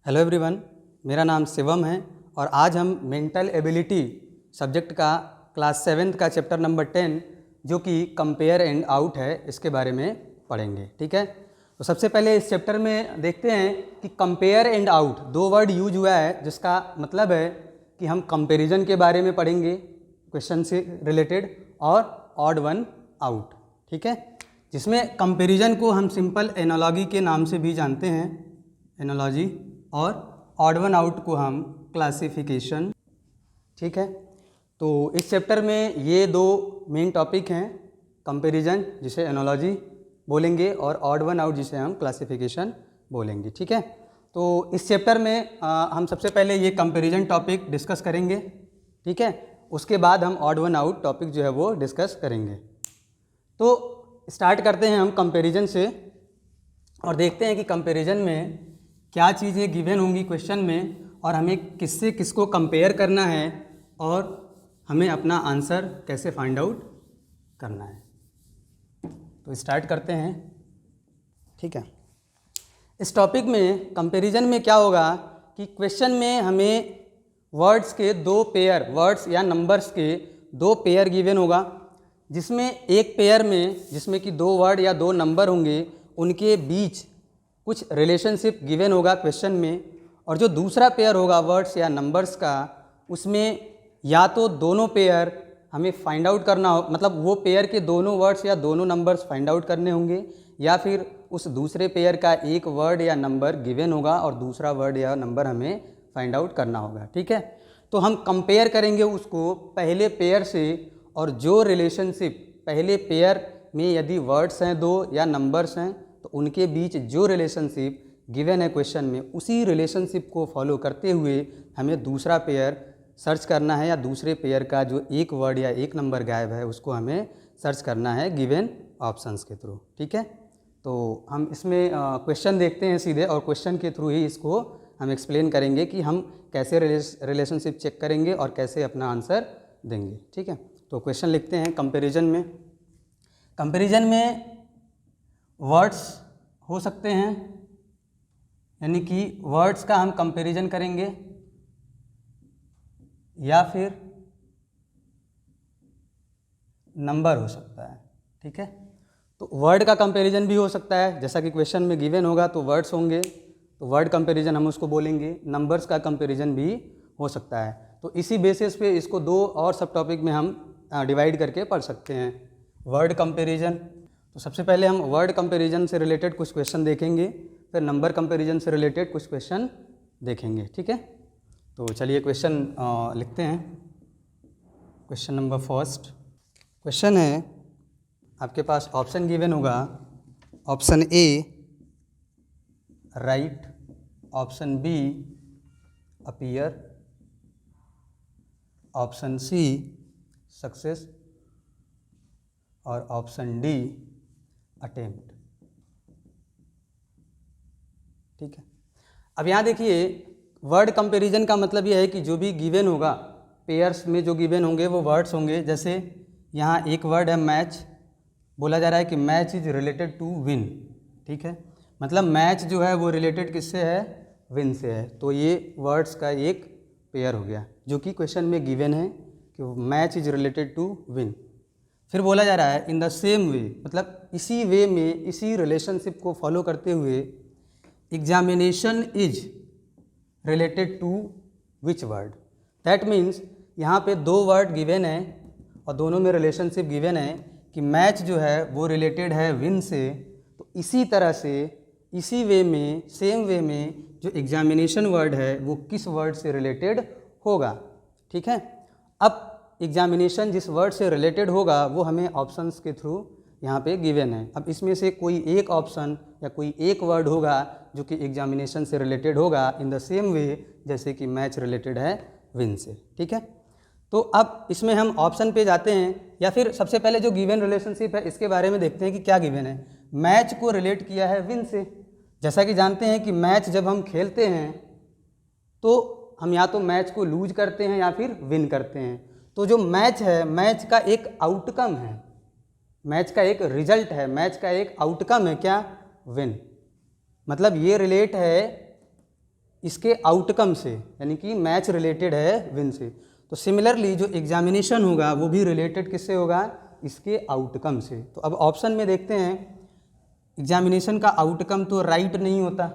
Hello everyone, मेरा नाम शिवम है और आज हम मेंटल एबिलिटी सब्जेक्ट का क्लास 7th का चैप्टर नंबर 10 जो कि कंपेयर एंड आउट है, इसके बारे में पढ़ेंगे। ठीक है, तो सबसे पहले इस चैप्टर में देखते हैं कि कंपेयर एंड आउट दो वर्ड यूज हुआ है, जिसका मतलब है कि हम कंपैरिजन के बारे में पढ़ेंगे क्वेश्चन से रिलेटेड और ऑड वन आउट। ठीक है, जिसमें कंपैरिजन को हम सिंपल एनालॉजी के नाम से भी जानते हैं, एनालॉजी, और ऑड वन आउट को हम क्लासिफिकेशन। ठीक है, तो इस चैप्टर में ये दो मेन टॉपिक हैं, कंपैरिजन जिसे एनालॉजी बोलेंगे और ऑड वन आउट जिसे हम क्लासिफिकेशन बोलेंगे। ठीक है, तो इस चैप्टर में हम सबसे पहले ये कंपैरिजन टॉपिक डिस्कस करेंगे। ठीक है, उसके बाद हम ऑड वन आउट टॉपिक जो है वो डिस्कस करेंगे। तो स्टार्ट करते हैं हम कंपैरिजन से और देखते हैं कि कंपैरिजन में क्या चीज़ें गिवन होंगी क्वेश्चन में और हमें किससे किसको कंपेयर करना है और हमें अपना आंसर कैसे फाइंड आउट करना है। तो स्टार्ट करते हैं। ठीक है, इस टॉपिक में कंपैरिजन में क्या होगा कि क्वेश्चन में हमें वर्ड्स के दो पेयर, वर्ड्स या नंबर्स के दो पेयर गिवन होगा, जिसमें एक पेयर में जिसमें कि दो वर्ड या दो नंबर होंगे, उनके बीच कुछ रिलेशनशिप गिवन होगा क्वेश्चन में, और जो दूसरा पेयर होगा वर्ड्स या नंबर्स का, उसमें या तो दोनों पेयर हमें फाइंड आउट करना हो, मतलब वो पेयर के दोनों वर्ड्स या दोनों नंबर्स फाइंड आउट करने होंगे, या फिर उस दूसरे पेयर का एक वर्ड या नंबर गिवन होगा और दूसरा वर्ड या नंबर हमें फाइंड आउट करना होगा। ठीक है, तो हम कंपेयर करेंगे उसको पहले पेयर से, और जो रिलेशनशिप पहले पेयर में यदि वर्ड्स हैं दो या नंबर्स हैं, तो उनके बीच जो रिलेशनशिप गिवन है क्वेश्चन में, उसी रिलेशनशिप को फॉलो करते हुए हमें दूसरा पेयर सर्च करना है, या दूसरे पेयर का जो एक वर्ड या एक नंबर गायब है उसको हमें सर्च करना है गिवन ऑप्शंस के थ्रू। ठीक है, तो हम इसमें क्वेश्चन देखते हैं सीधे, और क्वेश्चन के थ्रू ही इसको हम एक्सप्लेन करेंगे कि हम कैसे रिलेशनशिप चेक करेंगे और कैसे अपना आंसर देंगे। ठीक है, तो क्वेश्चन लिखते हैं। कंपैरिजन में वर्ड्स हो सकते हैं, यानी कि वर्ड्स का हम कंपैरिजन करेंगे, या फिर नंबर हो सकता है। ठीक है, तो वर्ड का कंपैरिजन भी हो सकता है, जैसा कि क्वेश्चन में गिवन होगा तो वर्ड्स होंगे, तो वर्ड कंपैरिजन हम उसको बोलेंगे। नंबर्स का कंपैरिजन भी हो सकता है। तो इसी बेसिस पे इसको दो और सब टॉपिक में हम डिवाइड करके पढ़ सकते हैं। वर्ड कंपैरिजन, तो सबसे पहले हम वर्ड कंपैरिजन से रिलेटेड कुछ क्वेश्चन देखेंगे, फिर नंबर कंपैरिजन से रिलेटेड कुछ क्वेश्चन देखेंगे। ठीक है, तो चलिए क्वेश्चन लिखते हैं। क्वेश्चन नंबर फर्स्ट क्वेश्चन है, आपके पास ऑप्शन गिवन होगा, option A right, option B appear, option C success और ऑप्शन डी अटेम्प्ट। ठीक है, अब यहाँ देखिए, वर्ड कंपैरिजन का मतलब यह है कि जो भी गिवन होगा पेयर्स में जो गिवन होंगे वो वर्ड्स होंगे। जैसे यहाँ एक वर्ड है मैच, बोला जा रहा है कि match is related to win. ठीक है, मतलब मैच जो है वो रिलेटेड किससे है, विन से है। तो ये वर्ड्स का एक पेयर हो गया जो कि क्वेश्चन में गिवन है कि match is related to win. फिर बोला जा रहा है इन द सेम वे, मतलब इसी वे में, इसी रिलेशनशिप को फॉलो करते हुए, examination is related to which word. That means यहाँ पे दो वर्ड गिवन है और दोनों में रिलेशनशिप गिवन है कि मैच जो है वो रिलेटेड है विन से, तो इसी तरह से, इसी वे में, सेम वे में जो एग्जामिनेशन वर्ड है वो किस वर्ड से रिलेटेड होगा। ठीक है, अब एग्जामिनेशन जिस वर्ड से रिलेटेड होगा वो हमें ऑप्शंस के थ्रू यहाँ पे गिवन है। अब इसमें से कोई एक ऑप्शन या कोई एक वर्ड होगा जो कि एग्जामिनेशन से रिलेटेड होगा, इन द सेम वे जैसे कि मैच रिलेटेड है विन से। ठीक है, तो अब इसमें हम ऑप्शन पे जाते हैं, या फिर सबसे पहले जो गिवन रिलेशनशिप है इसके बारे में देखते हैं कि क्या गिवन है। मैच को रिलेट किया है विन से। जैसा कि जानते हैं कि मैच जब हम खेलते हैं तो हम या तो मैच को लूज करते हैं या फिर विन करते हैं। तो जो मैच है, मैच का एक आउटकम है, मैच का एक रिजल्ट है, मैच का एक आउटकम है क्या, विन। मतलब ये रिलेट है इसके आउटकम से, यानी कि मैच रिलेटेड है विन से। तो सिमिलरली जो एग्जामिनेशन होगा वो भी रिलेटेड किससे होगा, इसके आउटकम से। तो अब ऑप्शन में देखते हैं, एग्जामिनेशन का आउटकम तो राइट नहीं होता,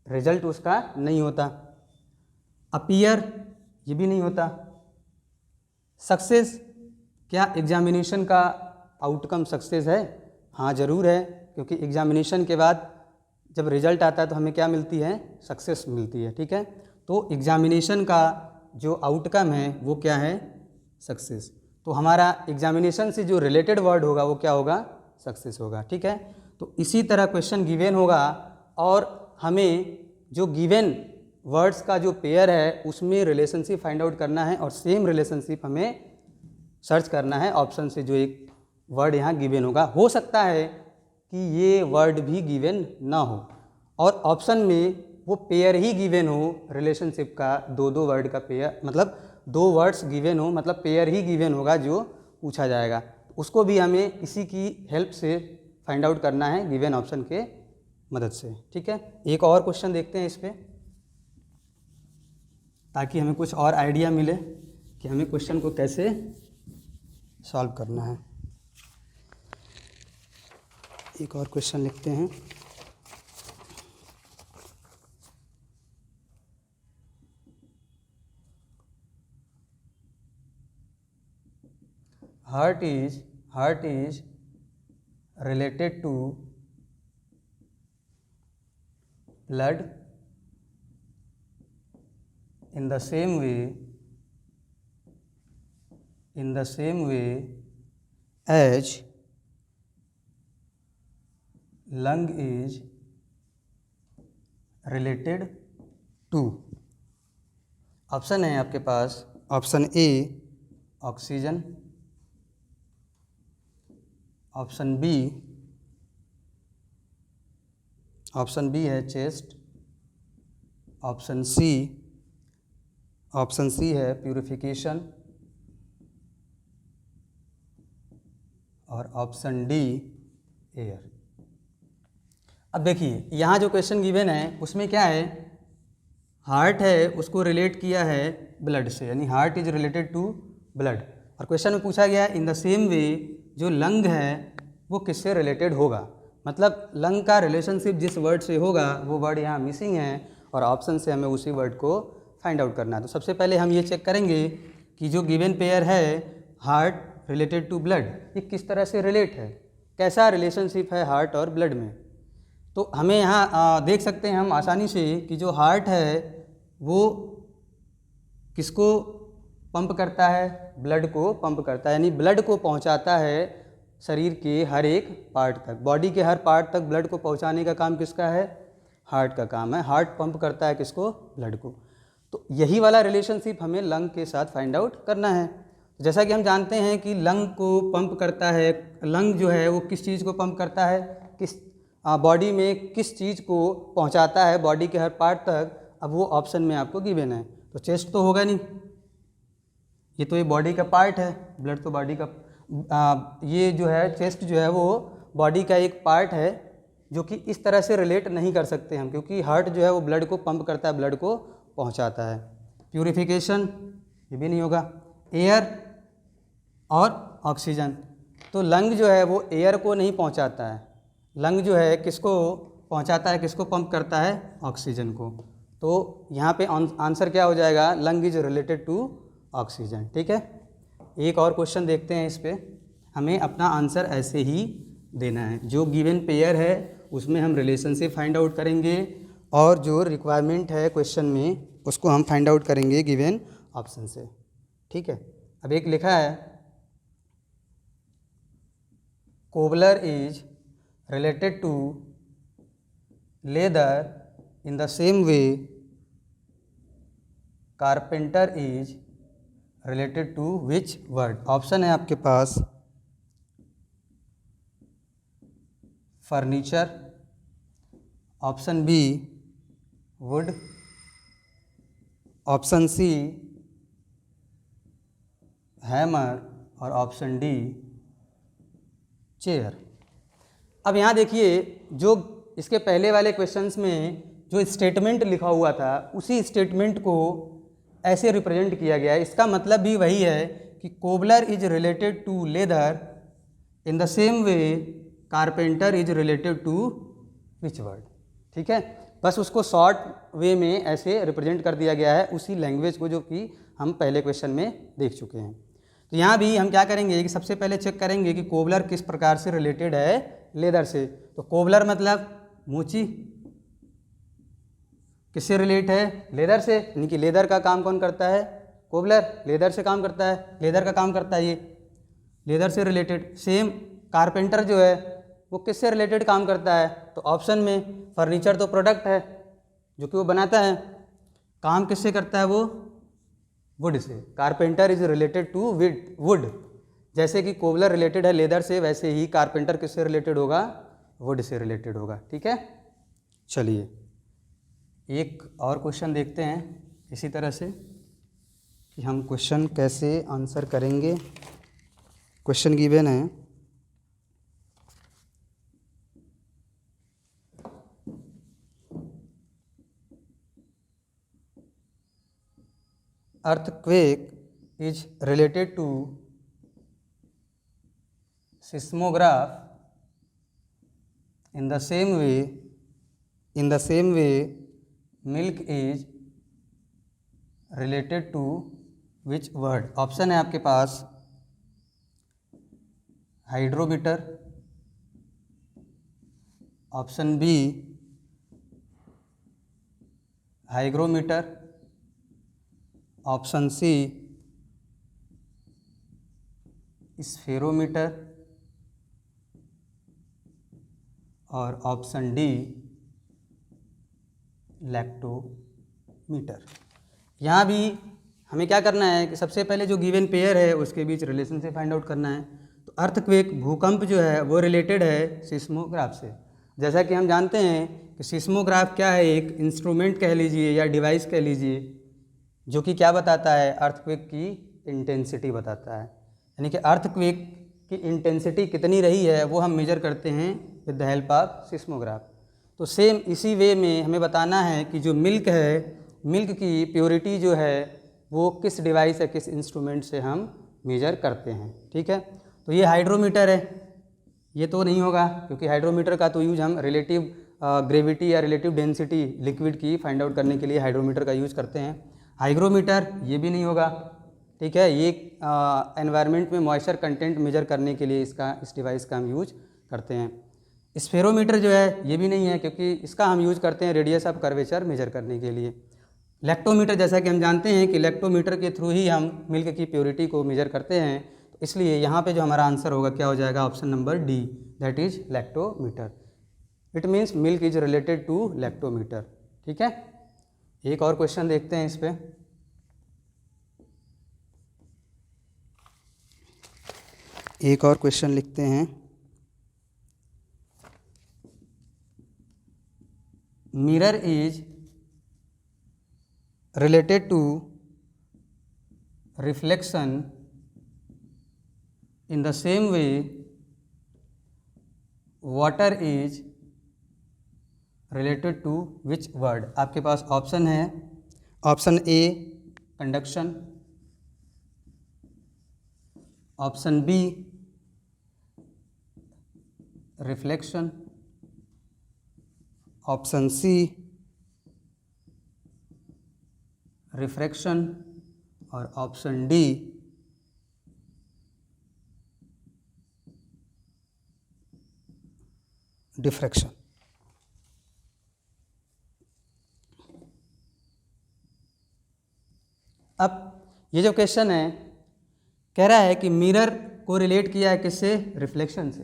रिजल्ट उसका नहीं होता। अपीयर ये भी नहीं होता। सक्सेस, क्या एग्जामिनेशन का आउटकम सक्सेस है? हाँ ज़रूर है, क्योंकि एग्जामिनेशन के बाद जब रिजल्ट आता है तो हमें क्या मिलती है, सक्सेस मिलती है। ठीक है, तो एग्जामिनेशन का जो आउटकम है वो क्या है, सक्सेस। तो हमारा एग्जामिनेशन से जो रिलेटेड वर्ड होगा वो क्या होगा, सक्सेस होगा। ठीक है, तो इसी तरह क्वेश्चन गिवन होगा और हमें जो गिवन वर्ड्स का जो पेयर है उसमें रिलेशनशिप फाइंड आउट करना है, और सेम रिलेशनशिप हमें सर्च करना है ऑप्शन से जो एक वर्ड यहाँ गिवन होगा। हो सकता है कि ये वर्ड भी गिवन ना हो और ऑप्शन में वो पेयर ही गिवन हो रिलेशनशिप का, दो वर्ड का पेयर, मतलब 2 वर्ड्स गिवन हो, मतलब पेयर ही गिवन होगा जो पूछा जाएगा। उसको भी हमें इसी की हेल्प से फाइंड आउट करना है गिवन ऑप्शन के मदद से। ठीक है, एक और क्वेश्चन देखते हैं इस पर, ताकि हमें कुछ और आइडिया मिले कि हमें क्वेश्चन को कैसे सॉल्व करना है। एक और क्वेश्चन लिखते हैं। Heart is related to blood in the same way as lung is related to। Option है आपके पास, option A oxygen, option B है चेस्ट, ऑप्शन सी है प्यूरिफिकेशन, और ऑप्शन डी एयर। अब देखिए यहाँ जो क्वेश्चन गिवन है उसमें क्या है, हार्ट है उसको रिलेट किया है ब्लड से, यानी heart is related to blood. और क्वेश्चन में पूछा गया इन द सेम वे जो लंग है वो किससे रिलेटेड होगा, मतलब लंग का रिलेशनशिप जिस वर्ड से होगा वो वर्ड यहाँ मिसिंग है और ऑप्शन से हमें उसी वर्ड को फाइंड आउट करना है। तो सबसे पहले हम ये चेक करेंगे कि जो गिवन पेयर है हार्ट रिलेटेड टू ब्लड, ये किस तरह से रिलेट है, कैसा रिलेशनशिप है हार्ट और ब्लड में। तो हमें यहाँ देख सकते हैं हम आसानी से कि जो हार्ट है वो किसको पंप करता है, ब्लड को पंप करता है, यानी ब्लड को पहुँचाता है शरीर के हर एक पार्ट तक, बॉडी के हर पार्ट तक ब्लड को पहुँचाने का काम किसका है, हार्ट का काम है। हार्ट पंप करता है किसको, ब्लड को। तो यही वाला रिलेशनशिप हमें लंग के साथ फाइंड आउट करना है। जैसा कि हम जानते हैं कि लंग को पंप करता है, लंग जो है वो किस चीज़ को पंप करता है, किस बॉडी में किस चीज़ को पहुंचाता है बॉडी के हर पार्ट तक। अब वो ऑप्शन में आपको गिवन है, तो चेस्ट तो होगा नहीं, ये तो ये बॉडी का पार्ट है, ब्लड तो बॉडी का ये जो है चेस्ट जो है वो बॉडी का एक पार्ट है जो कि इस तरह से रिलेट नहीं कर सकते हम, क्योंकि हार्ट जो है वो ब्लड को पंप करता है, ब्लड को पहुंचाता है। प्यूरिफिकेशन ये भी नहीं होगा, एयर और ऑक्सीजन, तो लंग जो है वो एयर को नहीं पहुंचाता है, लंग जो है किसको पहुंचाता है, किसको पंप करता है, ऑक्सीजन को। तो यहाँ पे आंसर क्या हो जाएगा, lung is related to oxygen. ठीक है, एक और क्वेश्चन देखते हैं इस पर, हमें अपना आंसर ऐसे ही देना है, जो गिवन पेयर है उसमें हम रिलेशनशिप फाइंड आउट करेंगे और जो रिक्वायरमेंट है क्वेश्चन में उसको हम फाइंड आउट करेंगे गिवन ऑप्शन से। ठीक है, अब एक लिखा है cobbler is related to leather in the same way carpenter is related to which word. Option है आपके पास furniture, option B wood, option C hammer और ऑप्शन डी चेयर। अब यहाँ देखिए जो इसके पहले वाले क्वेश्चंस में जो स्टेटमेंट लिखा हुआ था उसी स्टेटमेंट को ऐसे रिप्रेजेंट किया गया है। इसका मतलब भी वही है कि cobbler is related to leather in the same way carpenter is related to which word. ठीक है, बस उसको शॉर्ट वे में ऐसे रिप्रेजेंट कर दिया गया है उसी लैंग्वेज को, जो कि हम पहले क्वेश्चन में देख चुके हैं। तो यहाँ भी हम क्या करेंगे कि सबसे पहले चेक करेंगे कि कोबलर किस प्रकार से रिलेटेड है लेदर से। तो कोबलर मतलब मोची, किससे रिलेट है? लेदर से, यानी कि लेदर का काम कौन करता है? कोबलर लेदर से काम करता है, लेदर का काम करता है ये, लेदर से रिलेटेड। सेम कारपेंटर जो है वो किससे रिलेटेड काम करता है? तो ऑप्शन में फर्नीचर तो प्रोडक्ट है जो कि वो बनाता है, काम किससे करता है वो? वुड से। Carpenter is related to wood. जैसे कि कोबलर रिलेटेड है लेदर से, वैसे ही कारपेंटर किससे रिलेटेड होगा? वुड से रिलेटेड होगा। ठीक है, चलिए एक और क्वेश्चन देखते हैं इसी तरह से कि हम क्वेश्चन कैसे आंसर करेंगे। क्वेश्चन गिवन है earthquake is related to seismograph in the same way milk is related to which word? Option है आपके पास hydrometer, option B hygrometer, option C spherometer और ऑप्शन डी लैक्टोमीटर। यहाँ भी हमें क्या करना है कि सबसे पहले जो गिवन पेयर है उसके बीच रिलेशन से फाइंड आउट करना है। तो अर्थक्वेक भूकंप जो है वो रिलेटेड है सिस्मोग्राफ से। जैसा कि हम जानते हैं कि सिस्मोग्राफ क्या है? एक इंस्ट्रूमेंट कह लीजिए या डिवाइस कह लीजिए, जो कि क्या बताता है? अर्थक्वेक की इंटेंसिटी बताता है। यानी कि अर्थक्वेक की इंटेंसिटी कितनी रही है वो हम मेजर करते हैं with the help of seismograph. तो सेम इसी वे में हमें बताना है कि जो मिल्क है, मिल्क की प्योरिटी जो है वो किस डिवाइस या किस इंस्ट्रूमेंट से हम मेजर करते हैं। ठीक है, तो ये हाइड्रोमीटर है, ये तो नहीं होगा क्योंकि हाइड्रोमीटर का तो यूज हम रिलेटिव ग्रेविटी या रिलेटिव डेंसिटी लिक्विड की फाइंड आउट करने के लिए हाइड्रोमीटर का यूज़ करते हैं। हाइग्रोमीटर ये भी नहीं होगा। ठीक है, ये एनवायरनमेंट में मॉइस्चर कंटेंट मेजर करने के लिए इस डिवाइस का हम यूज करते हैं। स्फेरोमीटर जो है ये भी नहीं है क्योंकि इसका हम यूज करते हैं रेडियस ऑफ कर्वेचर मेजर करने के लिए। लैक्टोमीटर, जैसा कि हम जानते हैं कि लैक्टोमीटर के थ्रू ही हम मिल्क की प्योरिटी को मेजर करते हैं, तो इसलिए यहाँ पे जो हमारा आंसर होगा क्या हो जाएगा? Option number D, that is lactometer. It means milk is related to lactometer. ठीक है, एक और क्वेश्चन देखते हैं इस पे। एक और क्वेश्चन लिखते हैं। Mirror is related to reflection in the same way water is related to which word? आपके पास ऑप्शन है, option A conduction, option B reflection, option C refraction और ऑप्शन डी डिफ्रैक्शन। अब ये जो क्वेश्चन है कह रहा है कि मिरर को रिलेट किया है किससे? रिफ्लेक्शन से।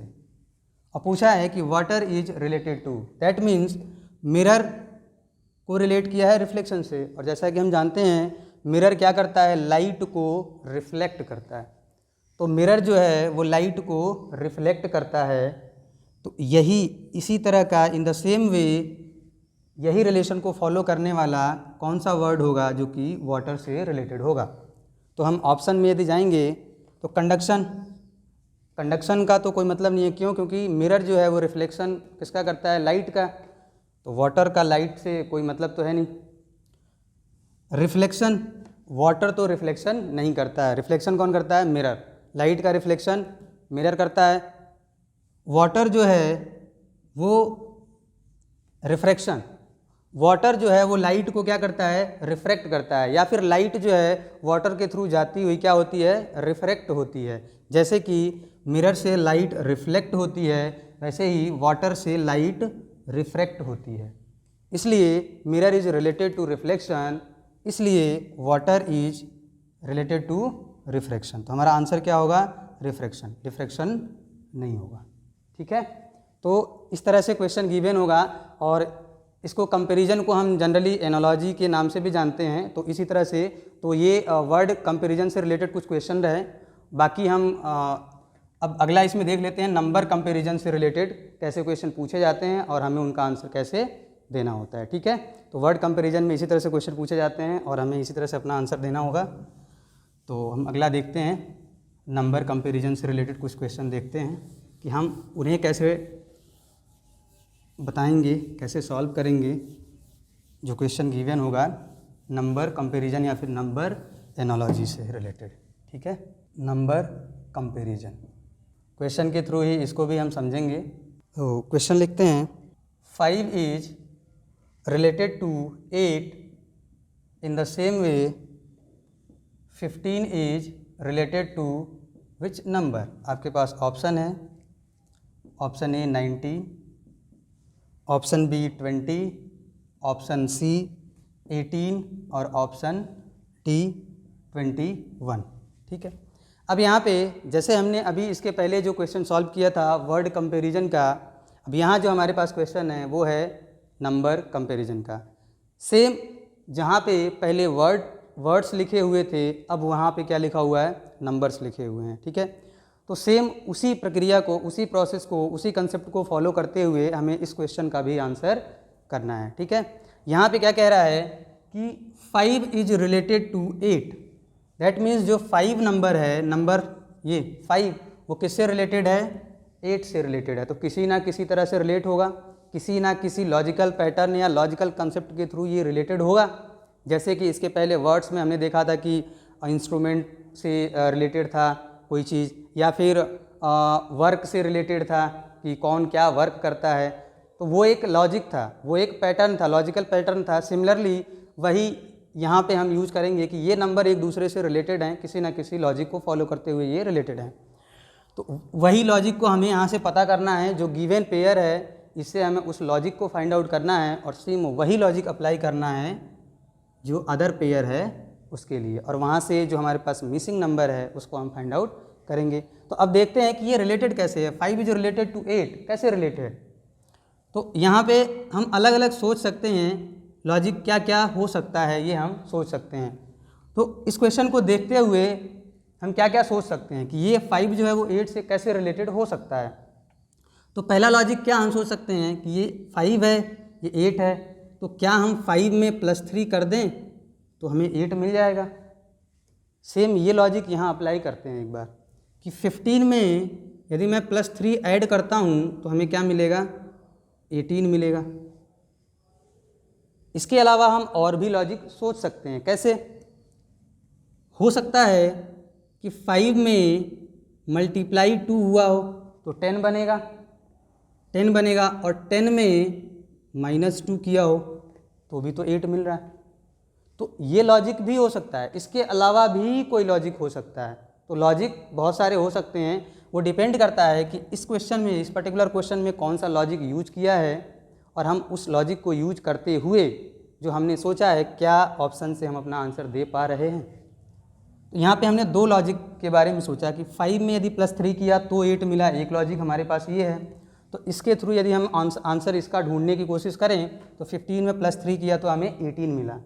और पूछा है कि water is related to, that means mirror को रिलेट किया है रिफ्लेक्शन से। और जैसा कि हम जानते हैं मिरर क्या करता है? लाइट को रिफ्लेक्ट करता है। तो मिरर जो है वो लाइट को रिफ्लेक्ट करता है। तो यही इसी तरह का इन द सेम वे यही रिलेशन को फॉलो करने वाला कौन सा वर्ड होगा जो कि वाटर से रिलेटेड होगा? तो हम ऑप्शन में यदि जाएंगे तो कंडक्शन, कंडक्शन का तो कोई मतलब नहीं है। क्यों? क्योंकि मिरर जो है वो रिफ्लेक्शन किसका करता है? लाइट का। तो वाटर का लाइट से कोई मतलब तो है नहीं। रिफ्लेक्शन, वाटर तो रिफ्लेक्शन नहीं करता है, रिफ्लेक्शन कौन करता है? मिरर। लाइट का रिफ्लेक्शन मिरर करता है। वाटर जो है वो रिफ्रैक्शन, वाटर जो है वो लाइट को क्या करता है? रिफ्रैक्ट करता है, या फिर लाइट जो है वाटर के थ्रू जाती हुई क्या होती है? रिफ्रैक्ट होती है। जैसे कि मिरर से लाइट रिफ्लेक्ट होती है, वैसे ही वाटर से लाइट रिफ्रैक्ट होती है। इसलिए mirror is related to reflection, इसलिए water is related to refraction. तो हमारा आंसर क्या होगा? रिफ्रैक्शन, रिफ्रैक्शन नहीं होगा। ठीक है, तो इस तरह से क्वेश्चन गिवन होगा, और इसको कंपैरिजन को हम जनरली एनालॉजी के नाम से भी जानते हैं। तो इसी तरह से तो ये वर्ड कंपैरिजन से रिलेटेड कुछ क्वेश्चन रहे। बाकी हम अब अगला इसमें देख लेते हैं नंबर कंपैरिजन से रिलेटेड कैसे क्वेश्चन पूछे जाते हैं और हमें उनका आंसर कैसे देना होता है। ठीक है, तो वर्ड कंपैरिजन में इसी तरह से क्वेश्चन पूछे जाते हैं और हमें इसी तरह से अपना आंसर देना होगा। तो हम अगला देखते हैं, नंबर कंपैरिजन से रिलेटेड कुछ क्वेश्चन देखते हैं कि हम उन्हें कैसे बताएंगे, कैसे सॉल्व करेंगे। जो क्वेश्चन गिवन होगा नंबर कंपैरिजन या फिर नंबर एनालॉजी से रिलेटेड। ठीक है, नंबर कंपैरिजन क्वेश्चन के थ्रू ही इसको भी हम समझेंगे। तो क्वेश्चन लिखते हैं, 5 is related to 8 in the same way 15 is related to which number. आपके पास ऑप्शन है, option A 90, option B 20, option C 18 और ऑप्शन डी 21। ठीक है, अब यहाँ पे जैसे हमने अभी इसके पहले जो क्वेश्चन सॉल्व किया था वर्ड कंपैरिजन का, अब यहाँ जो हमारे पास क्वेश्चन है वो है नंबर कंपैरिजन का। सेम जहाँ पे पहले वर्ड्स लिखे हुए थे, अब वहाँ पे क्या लिखा हुआ है? नंबर्स लिखे हुए हैं। ठीक है, तो सेम उसी प्रक्रिया को, उसी प्रोसेस को, उसी कंसेप्ट को फॉलो करते हुए हमें इस क्वेश्चन का भी आंसर करना है। ठीक है, यहाँ पे क्या कह रहा है कि 5 is related to 8। That means जो 5 नंबर है, नंबर ये 5 वो किससे रिलेटेड है? 8 से रिलेटेड है। तो किसी ना किसी तरह से रिलेट होगा, किसी ना किसी लॉजिकल पैटर्न या लॉजिकल कंसेप्ट के थ्रू ये रिलेटेड होगा। जैसे कि इसके पहले वर्ड्स में हमने देखा था कि इंस्ट्रूमेंट से रिलेटेड था कोई चीज़, या फिर वर्क से रिलेटेड था कि कौन क्या वर्क करता है। तो वो एक लॉजिक था, वो एक पैटर्न था, लॉजिकल पैटर्न था। सिमिलरली वही यहाँ पे हम यूज़ करेंगे कि ये नंबर एक दूसरे से रिलेटेड हैं, किसी ना किसी लॉजिक को फॉलो करते हुए ये रिलेटेड हैं। तो वही लॉजिक को हमें यहाँ से पता करना है, जो गिवन पेयर है इससे हमें उस लॉजिक को फाइंड आउट करना है, और सेम वही लॉजिक अप्लाई करना है जो अदर पेयर है उसके लिए, और वहाँ से जो हमारे पास मिसिंग नंबर है उसको हम फाइंड आउट करेंगे। तो अब देखते हैं कि ये रिलेटेड कैसे है। 5 इज रिलेटेड टू 8 कैसे रिलेटेड? तो यहाँ पे हम अलग अलग सोच सकते हैं, लॉजिक क्या क्या हो सकता है ये हम सोच सकते हैं। तो इस क्वेश्चन को देखते हुए हम क्या क्या सोच सकते हैं कि ये 5 जो है वो 8 से कैसे रिलेटेड हो सकता है। तो पहला लॉजिक क्या हम सोच सकते हैं कि ये 5 है, ये 8 है, तो क्या हम 5 में +3 कर दें तो हमें 8 मिल जाएगा। सेम ये लॉजिक यहाँ अप्लाई करते हैं एक बार कि 15 में यदि मैं +3 ऐड करता हूँ तो हमें क्या मिलेगा? 18 मिलेगा। इसके अलावा हम और भी लॉजिक सोच सकते हैं। कैसे हो सकता है कि 5 में मल्टीप्लाई 2 हुआ हो तो 10 बनेगा, 10 बनेगा, और 10 में -2 किया हो तो भी तो 8 मिल रहा है। तो ये लॉजिक भी हो सकता है। इसके अलावा भी कोई लॉजिक हो सकता है। तो लॉजिक बहुत सारे हो सकते हैं, वो डिपेंड करता है कि इस क्वेश्चन में, इस पर्टिकुलर क्वेश्चन में कौन सा लॉजिक यूज किया है, और हम उस लॉजिक को यूज करते हुए जो हमने सोचा है क्या ऑप्शन से हम अपना आंसर दे पा रहे हैं। तो यहाँ पे हमने 2 लॉजिक के बारे में सोचा कि 5 में यदि +3 किया तो 8 मिला, एक लॉजिक हमारे पास ये है। तो इसके थ्रू यदि हम आंसर इसका ढूंढने की कोशिश करें तो 15 में +3 किया तो हमें 18 मिला।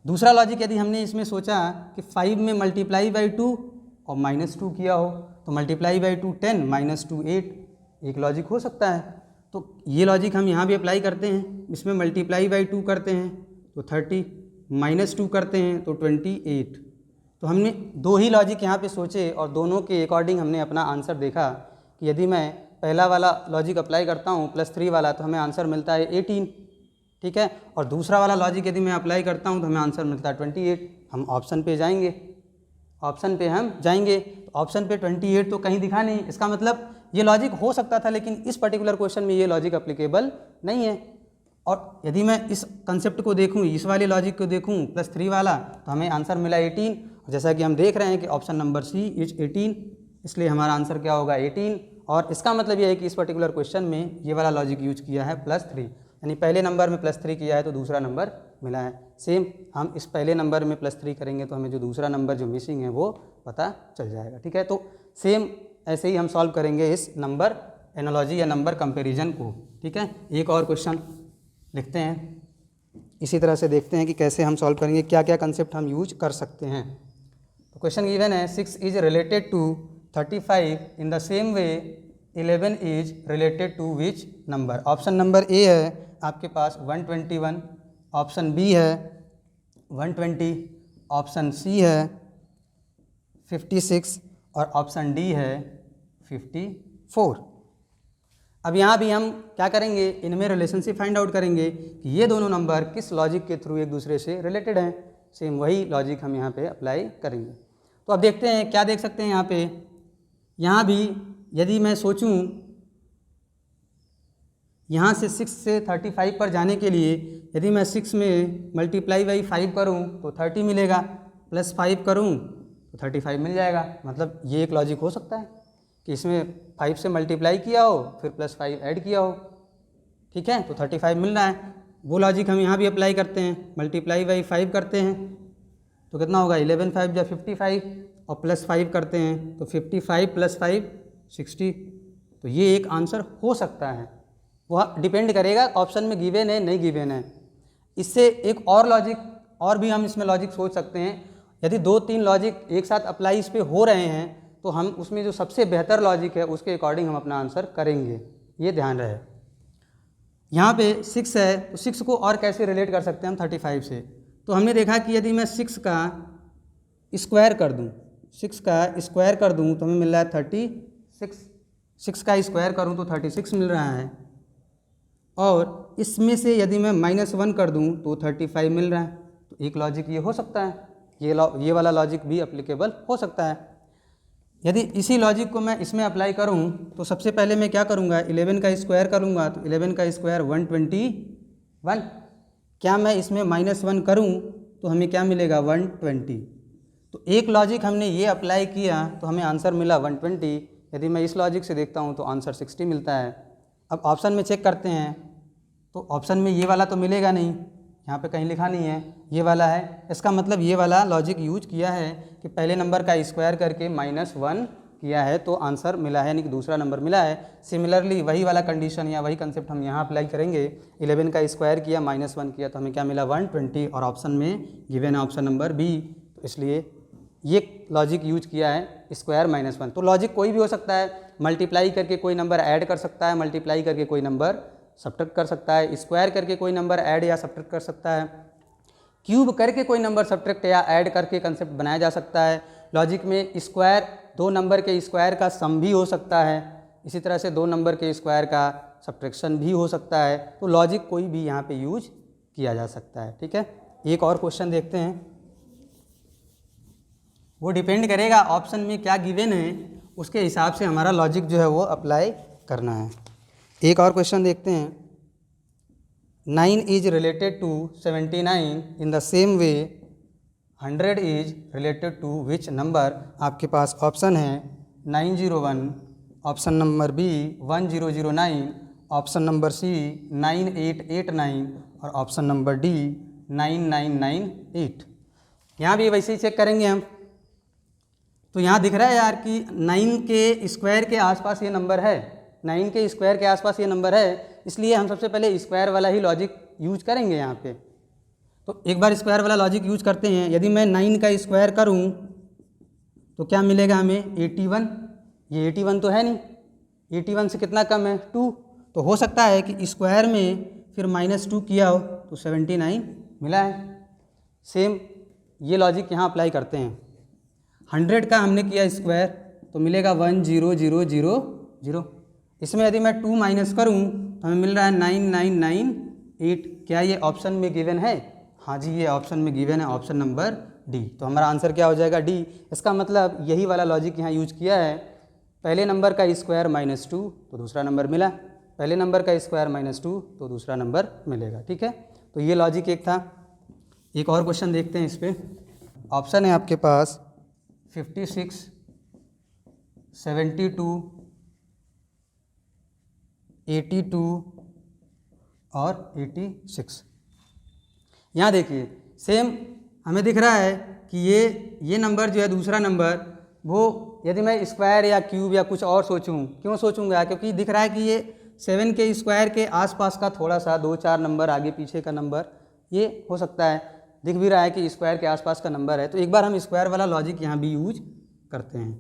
दूसरा लॉजिक यदि हमने इसमें सोचा कि 5 में ×2 और -2 किया हो तो ×2 10 -2 8, एक लॉजिक हो सकता है। तो ये लॉजिक हम यहाँ भी अप्लाई करते हैं। इसमें ×2 करते हैं तो 30, -2 करते हैं तो 28। तो हमने 2 ही लॉजिक यहाँ पे सोचे और दोनों के अकॉर्डिंग हमने अपना आंसर देखा कि यदि मैं पहला वाला लॉजिक अप्लाई करता हूँ +3 वाला तो हमें आंसर मिलता है 18, ठीक है। और दूसरा वाला लॉजिक यदि मैं अप्लाई करता हूँ तो हमें आंसर मिलता है 28। हम ऑप्शन पे जाएंगे, ऑप्शन पे हम जाएंगे तो ऑप्शन पे 28 तो कहीं दिखा नहीं। इसका मतलब ये लॉजिक हो सकता था, लेकिन इस पर्टिकुलर क्वेश्चन में ये लॉजिक अप्लीकेबल नहीं है। और यदि मैं इस कंसेप्ट को देखूँ, इस वाले लॉजिक को देखूँ +3 वाला, तो हमें आंसर मिला 18। जैसा कि हम देख रहे हैं कि ऑप्शन नंबर सी इज 18, इसलिए हमारा आंसर क्या होगा 18। और इसका मतलब यह है कि इस पर्टिकुलर क्वेश्चन में ये वाला लॉजिक यूज किया है +3, यानी पहले नंबर में +3 किया है तो दूसरा नंबर मिला है। सेम हम इस पहले नंबर में +3 करेंगे तो हमें जो दूसरा नंबर जो मिसिंग है वो पता चल जाएगा, ठीक है। तो सेम ऐसे ही हम सॉल्व करेंगे इस नंबर एनालॉजी या नंबर कंपैरिजन को, ठीक है। एक और क्वेश्चन लिखते हैं, इसी तरह से देखते हैं कि कैसे हम सॉल्व करेंगे, क्या क्या कंसेप्ट हम यूज कर सकते हैं। तो क्वेश्चन गिवन है 6 is related to 35 in the same way 11 is related to which number. Option number A है आपके पास 121, ऑप्शन बी है 120, ऑप्शन सी है 56 और ऑप्शन डी है 54। अब यहाँ भी हम क्या करेंगे, इनमें रिलेशनशिप फाइंड आउट करेंगे कि ये दोनों नंबर किस लॉजिक के थ्रू एक दूसरे से रिलेटेड हैं। सेम वही लॉजिक हम यहाँ पे अप्लाई करेंगे। तो अब देखते हैं क्या देख सकते हैं यहाँ पे। यहाँ भी यदि मैं सोचूं यहाँ से 6 से 35 पर जाने के लिए यदि मैं 6 में मल्टीप्लाई बाई 5 करूँ तो 30 मिलेगा, +5 करूँ तो 35 मिल जाएगा। मतलब ये एक लॉजिक हो सकता है कि इसमें 5 से मल्टीप्लाई किया हो फिर +5 ऐड किया हो, ठीक है, तो 35 मिल रहा है। वो लॉजिक हम यहाँ भी अप्लाई करते हैं, मल्टीप्लाई बाई 5 करते हैं तो कितना होगा 11 5 या 55 और +5 करते हैं तो 55 + 5 60। तो ये एक आंसर हो सकता है, वह डिपेंड करेगा ऑप्शन में गिवन है नहीं गिवन है। इससे एक और लॉजिक और भी हम इसमें लॉजिक सोच सकते हैं। यदि 2-3 लॉजिक एक साथ अप्लाई इस पे हो रहे हैं तो हम उसमें जो सबसे बेहतर लॉजिक है उसके अकॉर्डिंग हम अपना आंसर करेंगे, ये ध्यान रहे। यहाँ पे 6 है तो 6 को और कैसे रिलेट कर सकते हैं हम 35 से। तो हमने देखा कि यदि मैं 6 का स्क्वायर कर दूँ, 6 का स्क्वायर कर दूँ तो हमें मिल रहा है 36। 6 का स्क्वायर करूँ तो 36 मिल रहा है। और इसमें से यदि मैं -1 कर दूँ तो 35 मिल रहा है। तो एक लॉजिक ये हो सकता है, ये वाला लॉजिक भी एप्लीकेबल हो सकता है। यदि इसी लॉजिक को मैं इसमें अप्लाई करूं तो सबसे पहले मैं क्या करूंगा, 11 का स्क्वायर करूंगा तो 11 का स्क्वायर 121। क्या मैं इसमें -1 करूं तो हमें क्या मिलेगा 120। तो एक लॉजिक हमने ये अप्लाई किया तो हमें आंसर मिला 120। यदि मैं इस लॉजिक से देखता हूं तो आंसर 60 मिलता है। अब ऑप्शन में चेक करते हैं तो ऑप्शन में ये वाला तो मिलेगा नहीं, यहाँ पे कहीं लिखा नहीं है, ये वाला है। इसका मतलब ये वाला लॉजिक यूज किया है कि पहले नंबर का स्क्वायर करके -1 किया है तो आंसर मिला है, यानी कि दूसरा नंबर मिला है। सिमिलरली वही वाला कंडीशन या वही कंसेप्ट हम यहाँ अप्लाई करेंगे। 11 का स्क्वायर किया -1 किया तो हमें क्या मिला 120 और ऑप्शन में गिवन है ऑप्शन नंबर बी, तो इसलिए ये लॉजिक यूज किया है स्क्वायर -1। तो लॉजिक कोई भी हो सकता है, मल्टीप्लाई करके कोई नंबर ऐड कर सकता है, मल्टीप्लाई करके कोई नंबर सब्ट्रैक्ट कर सकता है, स्क्वायर करके कोई नंबर ऐड या सब्ट्रैक्ट कर सकता है, क्यूब करके कोई नंबर सब्ट्रैक्ट या ऐड करके कंसेप्ट बनाया जा सकता है। लॉजिक में स्क्वायर 2 नंबर के स्क्वायर का सम भी हो सकता है, इसी तरह से 2 नंबर के स्क्वायर का सब्ट्रैक्शन भी हो सकता है। तो लॉजिक कोई भी यहाँ पे यूज किया जा सकता है, ठीक है। एक और क्वेश्चन देखते हैं, वो डिपेंड करेगा ऑप्शन में क्या गिवन है, उसके हिसाब से हमारा लॉजिक जो है वो अप्लाई करना है। एक और क्वेश्चन देखते हैं, 9 is related to 79 in the same way 100 is related to which number. आपके पास ऑप्शन है 901, option number B 1009, option number C 9889 और ऑप्शन नंबर डी 9998। यहाँ भी वैसे ही चेक करेंगे हम। तो यहाँ दिख रहा है यार कि 9 के स्क्वायर के आसपास ये नंबर है, 9 के स्क्वायर के आसपास ये नंबर है, इसलिए हम सबसे पहले स्क्वायर वाला ही लॉजिक यूज करेंगे यहाँ पे। तो एक बार स्क्वायर वाला लॉजिक यूज करते हैं। यदि मैं 9 का स्क्वायर करूँ तो क्या मिलेगा हमें 81। ये 81 तो है नहीं, 81 से कितना कम है 2, तो हो सकता है कि स्क्वायर में फिर -2 किया हो तो 79 मिला है। सेम ये लॉजिक यहाँ अप्लाई करते हैं। 100 का हमने किया स्क्वायर तो मिलेगा 10000। इसमें यदि मैं 2 माइनस करूँ तो हमें मिल रहा है 999 8। क्या ये ऑप्शन में गिवन है? हाँ जी, ये ऑप्शन में गिवन है, ऑप्शन नंबर डी। तो हमारा आंसर क्या हो जाएगा? डी। इसका मतलब यही वाला लॉजिक यहाँ यूज किया है, पहले नंबर का स्क्वायर -2 तो दूसरा नंबर मिला, पहले नंबर का स्क्वायर -2 तो दूसरा नंबर मिलेगा। ठीक है, तो ये लॉजिक एक था। एक और क्वेश्चन देखते हैं इस पर। ऑप्शन है आपके पास 56, 72, 82 और 86। यहाँ देखिए सेम हमें दिख रहा है कि ये नंबर जो है दूसरा नंबर, वो यदि मैं स्क्वायर या क्यूब या कुछ और सोचूं, क्यों सोचूंगा? क्योंकि दिख रहा है कि ये 7 के स्क्वायर के आसपास का थोड़ा सा 2-4 नंबर आगे पीछे का नंबर ये हो सकता है, दिख भी रहा है कि स्क्वायर के आसपास का नंबर है। तो एक बार हम स्क्वायर वाला लॉजिक यहाँ भी यूज करते हैं।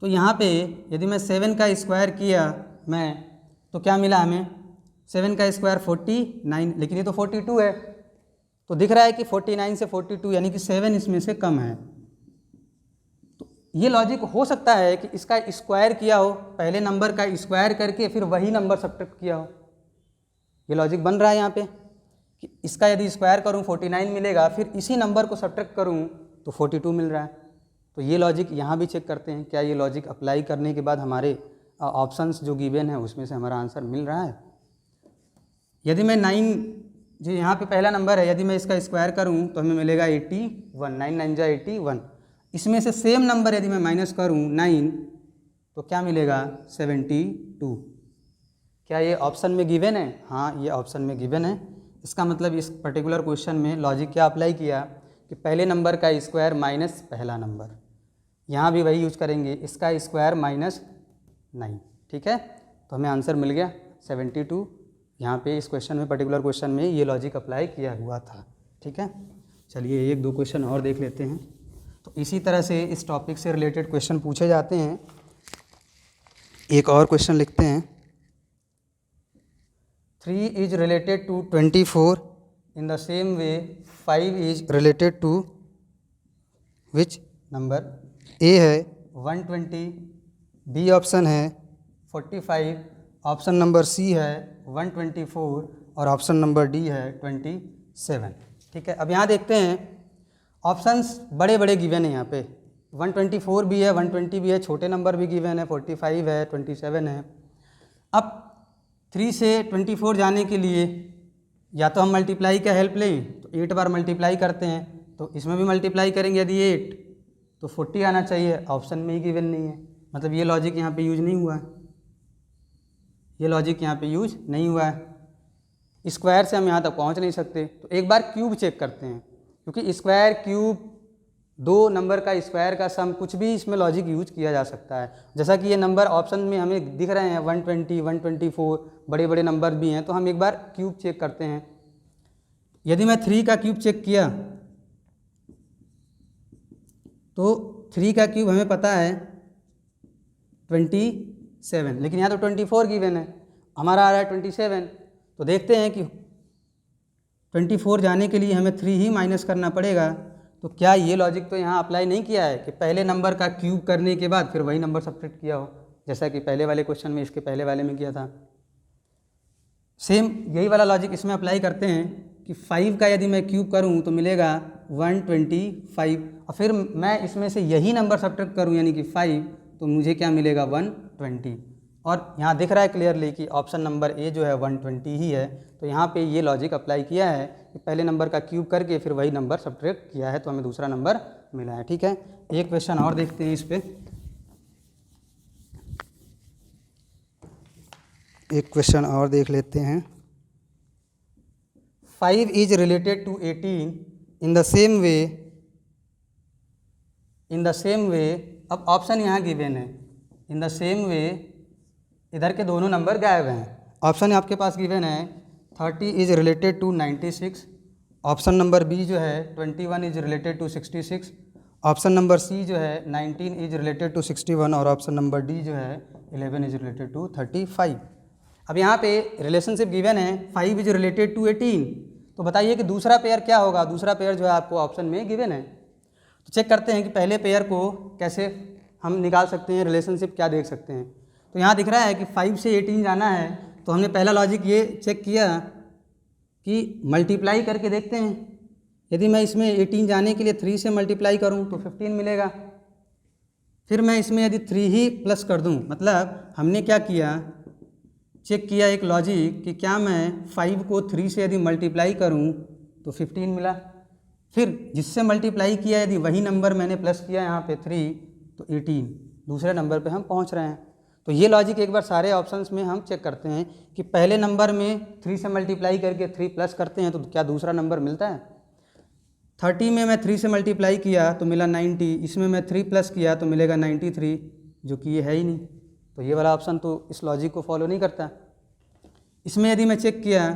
तो यहाँ पे यदि मैं 7 का स्क्वायर किया मैं, तो क्या मिला हमें? 7 का स्क्वायर 49, लेकिन ये तो 42 है, तो दिख रहा है कि 49 से 42 यानी कि 7 इसमें से कम है। तो ये लॉजिक हो सकता है कि इसका स्क्वायर किया हो, पहले नंबर का स्क्वायर करके फिर वही नंबर सब्ट्रैक्ट किया हो। ये लॉजिक बन रहा है यहाँ पे कि इसका यदि स्क्वायर करूँ 49 मिलेगा, फिर इसी नंबर को सब्ट्रैक्ट करूँ तो 42 मिल रहा है। तो ये लॉजिक यहाँ भी चेक करते हैं, क्या ये लॉजिक अप्लाई करने के बाद हमारे ऑप्शंस जो गिवन है उसमें से हमारा आंसर मिल रहा है। यदि मैं 9 जो यहाँ पे पहला नंबर है, यदि मैं इसका स्क्वायर करूँ तो हमें मिलेगा 81, 9 9 जा 81। इसमें से सेम नंबर यदि मैं माइनस करूँ 9 तो क्या मिलेगा? 72। क्या ये ऑप्शन में गिवन है? हाँ, ये ऑप्शन में गिवन है। इसका मतलब इस पर्टिकुलर क्वेश्चन में लॉजिक क्या अप्लाई किया कि पहले नंबर का स्क्वायर माइनस पहला नंबर, यहाँ भी वही यूज करेंगे, इसका स्क्वायर -9। ठीक है, तो हमें आंसर मिल गया 72। यहाँ पे इस क्वेश्चन में, पर्टिकुलर क्वेश्चन में ये लॉजिक अप्लाई किया हुआ था। ठीक है, चलिए 1-2 क्वेश्चन और देख लेते हैं। तो इसी तरह से इस टॉपिक से रिलेटेड क्वेश्चन पूछे जाते हैं। एक और क्वेश्चन लिखते हैं। 3 is related to 24 in the same way 5 is related to which number? A है 120, बी ऑप्शन है 45, ऑप्शन नंबर सी है 124 और ऑप्शन नंबर डी है 27। ठीक है, अब यहाँ देखते हैं ऑप्शंस बड़े बड़े गिवन है यहाँ पे। 124 भी है, 120 भी है, छोटे नंबर भी गिवन है, 45 है, 27 है। अब 3 से 24 जाने के लिए या तो हम मल्टीप्लाई का हेल्प लें, तो 8 बार मल्टीप्लाई करते हैं, तो इसमें भी मल्टीप्लाई करेंगे यदि 8 तो 40 आना चाहिए, ऑप्शन में ही गिवन नहीं है, मतलब ये लॉजिक यहाँ पे यूज नहीं हुआ है, ये लॉजिक यहाँ पे यूज नहीं हुआ है। स्क्वायर से हम यहाँ तक पहुँच नहीं सकते, तो एक बार क्यूब चेक करते हैं, क्योंकि स्क्वायर क्यूब 2 नंबर का स्क्वायर का सम, कुछ भी इसमें लॉजिक यूज किया जा सकता है। जैसा कि ये नंबर ऑप्शन में हमें दिख रहे हैं 120, 124, बड़े बड़े नंबर भी हैं, तो हम एक बार क्यूब चेक करते हैं। यदि मैं 3 का क्यूब चेक किया तो 3 का क्यूब हमें पता है 27, लेकिन यहाँ तो 24 गिवन है, हमारा आ रहा है 27। तो देखते हैं कि 24 जाने के लिए हमें 3 ही माइनस करना पड़ेगा। तो क्या ये लॉजिक तो यहाँ अप्लाई नहीं किया है कि पहले नंबर का क्यूब करने के बाद फिर वही नंबर सब्ट्रैक्ट किया हो, जैसा कि पहले वाले क्वेश्चन में, इसके पहले वाले में किया था। सेम यही वाला लॉजिक इसमें अप्लाई करते हैं कि 5 का यदि मैं क्यूब करूँ तो मिलेगा 125, और फिर मैं इसमें से यही नंबर सब्ट्रैक्ट करूँ यानी कि 5, तो मुझे क्या मिलेगा? 120। और यहाँ दिख रहा है क्लियरली कि ऑप्शन नंबर ए जो है 120 ही है। तो यहाँ पे ये लॉजिक अप्लाई किया है कि पहले नंबर का क्यूब करके फिर वही नंबर सब्ट्रैक्ट किया है, तो हमें दूसरा नंबर मिला है। ठीक है, एक क्वेश्चन और देखते हैं इस पे। एक क्वेश्चन और देख लेते हैं। 5 is related to 18 in the same way, in the same way. अब ऑप्शन यहाँ गिवन है, इन द सेम वे, इधर के दोनों नंबर गायब हैं। ऑप्शन आपके पास गिवन है 30 is related to 96, option number B जो है 21 is related to 66, option number C जो है 19 इज रिलेटेड टू 61 और ऑप्शन नंबर डी जो है 11 इज रिलेटेड टू 35। अब यहाँ पे रिलेशनशिप गिवन है 5 इज रिलेटेड टू 18, तो बताइए कि दूसरा पेयर क्या होगा? दूसरा पेयर जो है आपको ऑप्शन में गिवन है, तो चेक करते हैं कि पहले पेयर को कैसे हम निकाल सकते हैं, रिलेशनशिप क्या देख सकते हैं। तो यहाँ दिख रहा है कि 5 से 18 जाना है तो हमने पहला लॉजिक ये चेक किया कि मल्टीप्लाई करके देखते हैं। यदि मैं इसमें 18 जाने के लिए 3 से मल्टीप्लाई करूं तो 15 मिलेगा। फिर मैं इसमें यदि 3 ही प्लस कर दूं, मतलब हमने क्या किया, चेक किया एक लॉजिक कि क्या मैं 5 को 3 से यदि मल्टीप्लाई करूं तो 15 मिला। फिर जिससे मल्टीप्लाई किया यदि वही नंबर मैंने प्लस किया यहाँ पे 3 तो 18, दूसरे नंबर पे हम पहुँच रहे हैं। तो ये लॉजिक एक बार सारे ऑप्शंस में हम चेक करते हैं कि पहले नंबर में 3 से मल्टीप्लाई करके 3 प्लस करते हैं तो क्या दूसरा नंबर मिलता है। 30 में मैं 3 से मल्टीप्लाई किया तो मिला 90, इसमें मैं 3 प्लस किया तो मिलेगा 93, जो कि ये है ही नहीं। तो ये वाला ऑप्शन तो इस लॉजिक को फॉलो नहीं करता। इसमें यदि मैं चेक किया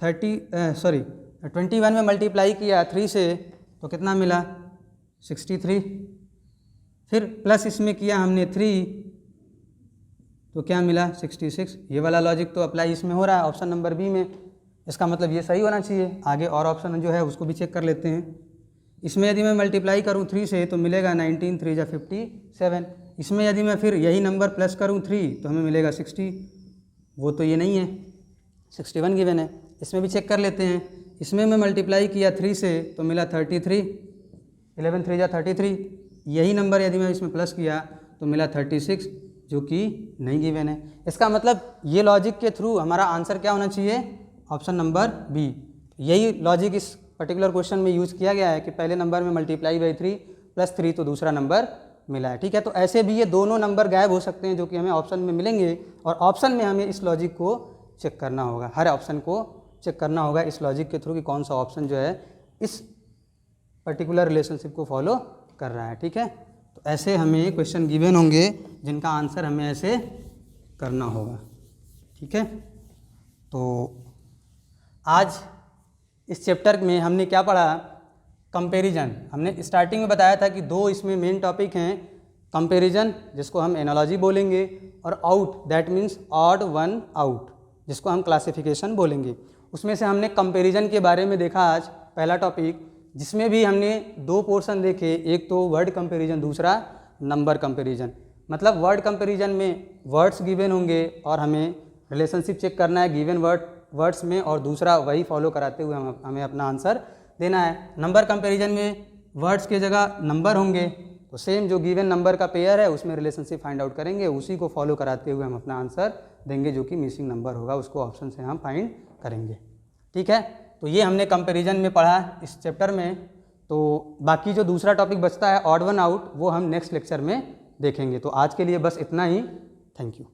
21 में मल्टीप्लाई किया 3 से तो कितना मिला 63, फिर प्लस इसमें किया हमने 3 तो क्या मिला 66। ये वाला लॉजिक तो अप्लाई इसमें हो रहा है ऑप्शन नंबर बी में, इसका मतलब ये सही होना चाहिए। आगे और ऑप्शन जो है उसको भी चेक कर लेते हैं। इसमें यदि मैं मल्टीप्लाई करूँ 3 से तो मिलेगा 19, 3 जा 57। इसमें यदि मैं फिर यही नंबर प्लस करूँ 3 तो हमें मिलेगा 60, वो तो ये नहीं है, 61 गिवन है। इसमें भी चेक कर लेते हैं। इसमें मैं मल्टीप्लाई किया 3 से तो मिला 33, 11 3 जा 33। यही नंबर यदि मैं इसमें प्लस किया तो मिला 36, जो कि नहीं गिवन है। इसका मतलब ये लॉजिक के थ्रू हमारा आंसर क्या होना चाहिए, ऑप्शन नंबर बी। यही लॉजिक इस पर्टिकुलर क्वेश्चन में यूज़ किया गया है कि पहले नंबर में मल्टीप्लाई बाई 3 प्लस 3 तो दूसरा नंबर मिला है। ठीक है, तो ऐसे भी ये दोनों नंबर गायब हो सकते हैं जो कि हमें ऑप्शन में मिलेंगे, और ऑप्शन में हमें इस लॉजिक को चेक करना होगा, हर ऑप्शन को चेक करना होगा इस लॉजिक के थ्रू कि कौन सा ऑप्शन जो है इस पर्टिकुलर रिलेशनशिप को फॉलो कर रहा है। ठीक है, तो ऐसे हमें क्वेश्चन गिवन होंगे जिनका आंसर हमें ऐसे करना होगा। ठीक है, तो आज इस चैप्टर में हमने क्या पढ़ा, कंपैरिजन। हमने स्टार्टिंग में बताया था कि दो इसमें मेन टॉपिक हैं, कंपैरिजन जिसको हम एनालॉजी बोलेंगे, और out that means odd one out जिसको हम क्लासिफिकेशन बोलेंगे। उसमें से हमने कंपैरिजन के बारे में देखा आज पहला टॉपिक, जिसमें भी हमने दो पोर्शन देखे, एक तो वर्ड कंपैरिजन, दूसरा नंबर कंपैरिजन। मतलब वर्ड कंपैरिजन में वर्ड्स गिवन होंगे और हमें रिलेशनशिप चेक करना है गिवन वर्ड्स में, और दूसरा वही फॉलो कराते हुए हमें अपना आंसर देना है। नंबर कंपैरिजन में वर्ड्स के जगह नंबर होंगे, तो सेम जो गिवन नंबर का पेयर है उसमें रिलेशनशिप फाइंड आउट करेंगे, उसी को फॉलो कराते हुए हम अपना आंसर देंगे, जो कि मिसिंग नंबर होगा उसको ऑप्शन से हम फाइंड करेंगे। ठीक है, तो ये हमने कंपैरिजन में पढ़ा इस चैप्टर में। तो बाकी जो दूसरा टॉपिक बचता है ऑड वन आउट, वो हम नेक्स्ट लेक्चर में देखेंगे। तो आज के लिए बस इतना ही। Thank you.